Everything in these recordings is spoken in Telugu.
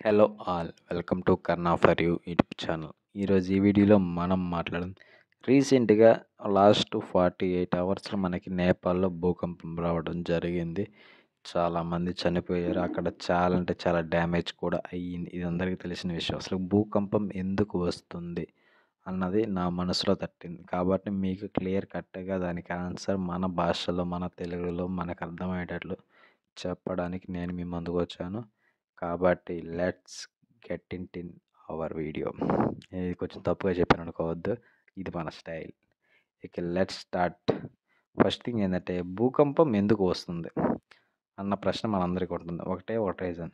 Hello all welcome to Karna for you YouTube channel. ఈరోజు ఈ వీడియోలో మనం మాట్లాడడం రీసెంట్గా లాస్ట్ 48 అవర్స్లో మనకి నేపాల్లో భూకంపం రావడం జరిగింది. చాలామంది చనిపోయారు. అక్కడ చాలా అంటే చాలా డ్యామేజ్ కూడా అయ్యింది. ఇది అందరికీ తెలిసిన విషయం. అసలు భూకంపం ఎందుకు వస్తుంది అన్నది నా మనసులో తట్టింది. కాబట్టి మీకు క్లియర్ కట్గా దానికి ఆన్సర్ మన భాషలో, మన తెలుగులో మనకు అర్థమయ్యేటట్లు చెప్పడానికి నేను మీ ముందుకు వచ్చాను. కాబట్టి let's get in our video. ఇది కొంచెం తప్పుగా చెప్పాను అనుకోవద్దు, ఇది మన స్టైల్. ఇక లెట్స్ స్టార్ట్. ఫస్ట్ థింగ్ ఏంటంటే, భూకంపం ఎందుకు వస్తుంది అన్న ప్రశ్న మనందరికీ ఉంటుంది. ఒకటే రీజన్.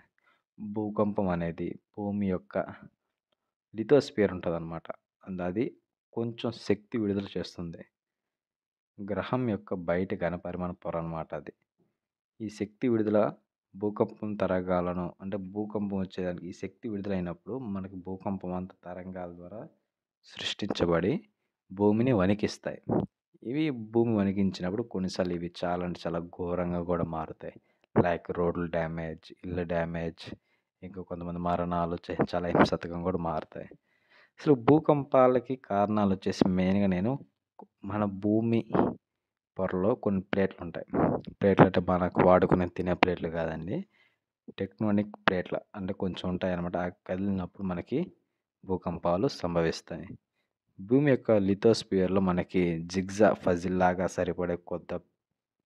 భూకంపం అనేది భూమి యొక్క లిథోస్పియర్ ఉంటుంది అనమాట. అది కొంచెం శక్తి విడుదల చేస్తుంది. గ్రహం యొక్క బయట ఘనపరిమాణ పొర అనమాట అది. ఈ శక్తి విడుదల భూకంపం తరంగాలను అంటే భూకంపం వచ్చేదానికి ఈ శక్తి విడుదలైనప్పుడు మనకి భూకంపం అంత తరంగాల ద్వారా సృష్టించబడి భూమిని వణికిస్తాయి. ఇవి భూమి వణికించినప్పుడు కొన్నిసార్లు ఇవి చాలా అంటే చాలా ఘోరంగా కూడా మారుతాయి. లైక్ రోడ్లు డ్యామేజ్, ఇల్లు డ్యామేజ్, ఇంకా కొంతమంది మరణాలు చాలా హింసత్తుగా కూడా మారుతాయి. అసలు భూకంపాలకి కారణాలు వచ్చేసి మెయిన్గా మన భూమి పొరలో కొన్ని ప్లేట్లు ఉంటాయి. ప్లేట్లు అంటే మనకు వాడుకునే తినే ప్లేట్లు కాదండి, టెక్టోనిక్ ప్లేట్ల అంటే కొంచెం ఉంటాయి అన్నమాట. ఆ కదిలినప్పుడు మనకి భూకంపాలు సంభవిస్తాయి. భూమి యొక్క లిథోస్పియర్లో మనకి జిగ్జా ఫజిల్ లాగా సరిపడే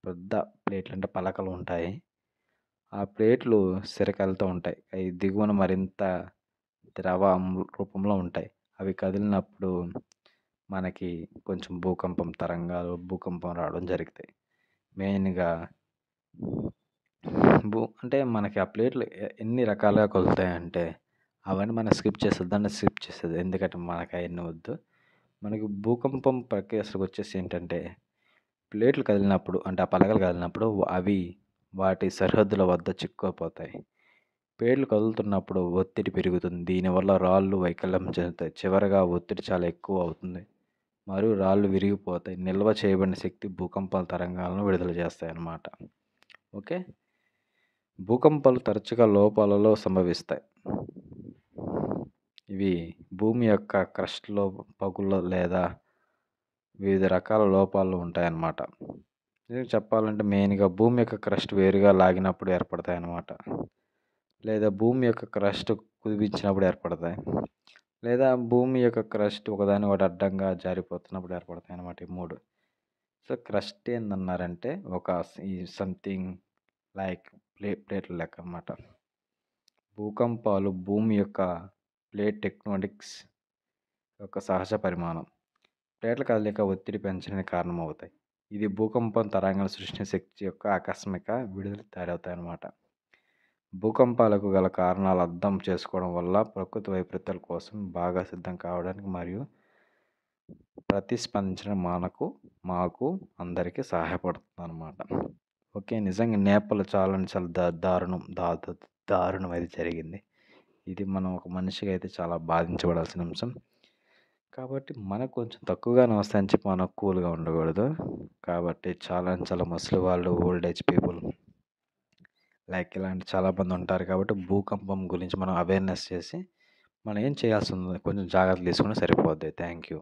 పెద్ద ప్లేట్లు అంటే పలకలు ఉంటాయి. ఆ ప్లేట్లు సిరకలతో ఉంటాయి. అవి దిగువన మరింత ద్రవ రూపంలో ఉంటాయి. అవి కదిలినప్పుడు మనకి కొంచెం భూకంపం రావడం జరుగుతాయి. మెయిన్గా అంటే మనకి ఆ ప్లేట్లు ఎన్ని రకాలుగా కదులుతాయంటే అవన్నీ మనం స్కిప్ చేసేది, ఎందుకంటే మనకు అవన్నీ వద్దు. మనకి భూకంపం ప్రక్రియ అసలు వచ్చేసి ఏంటంటే, ప్లేట్లు కదిలినప్పుడు అంటే ఆ పలకలు కదిలినప్పుడు అవి వాటి సరిహద్దుల వద్ద చిక్కుకుపోతాయి. ప్లేట్లు కదులుతున్నప్పుడు ఒత్తిడి పెరుగుతుంది. దీనివల్ల రాళ్ళు వైకల్యం చెందుతాయి. చివరగా ఒత్తిడి చాలా ఎక్కువ అవుతుంది మరియు రాళ్ళు విరిగిపోతాయి. నిల్వ చేయబడిన శక్తి భూకంపాల తరంగాలను విడుదల చేస్తాయి అన్నమాట. ఓకే, భూకంపాలు తరచుగా లోపాలలో సంభవిస్తాయి. ఇవి భూమి యొక్క క్రస్ట్లో పగుళ్ళు లేదా వివిధ రకాల లోపాలు ఉంటాయన్నమాట. చెప్పాలంటే మెయిన్గా భూమి యొక్క క్రస్ట్ వేరుగా లాగినప్పుడు ఏర్పడతాయి అన్నమాట, లేదా భూమి యొక్క క్రస్ట్ కుదిపించినప్పుడు ఏర్పడతాయి, లేదా భూమి యొక్క క్రస్ట్ ఒకదాని ఒకటి అడ్డంగా జారిపోతున్నప్పుడు ఏర్పడతాయి అన్నమాట. ఈ మూడు. సో క్రస్ట్ ఏందన్నారంటే ఈ సంథింగ్ లైక్ ప్లేట్ల లెక్క అన్నమాట. భూకంపాలు భూమి యొక్క ప్లేట్ టెక్టోనిక్స్ యొక్క సహజ పరిమాణం. ప్లేట్ల కదలిక ఒత్తిడి పెంచడానికి కారణమవుతాయి. ఇది భూకంపం తరంగాల సృష్టి శక్తి యొక్క ఆకస్మిక విడుదల తయారవుతాయి అన్నమాట. భూకంపాలకు గల కారణాలు అర్థం చేసుకోవడం వల్ల ప్రకృతి వైపరీత్యాల కోసం బాగా సిద్ధం కావడానికి మరియు ప్రతిస్పందించడం మాకు అందరికీ సహాయపడుతుంది అన్నమాట. ఓకే, నిజంగా నేపాల్ చాలా దారుణం అయితే జరిగింది. ఇది మనం ఒక మనిషిగా అయితే చాలా బాధించబడాల్సిన అంశం. కాబట్టి మనకు కొంచెం తక్కువగానే వస్తాయని చెప్పి మనం కూల్గా ఉండకూడదు. కాబట్టి చాలా ముసలి వాళ్ళు, ఓల్డ్ ఏజ్ పీపుల్ లైక్ ఇలాంటి చాలామంది ఉంటారు. కాబట్టి భూకంపం గురించి మనం అవేర్నెస్ చేసి మనం ఏం చేయాల్సి ఉంది, కొంచెం జాగ్రత్తలు తీసుకుంటే సరిపోద్ది. Thank you.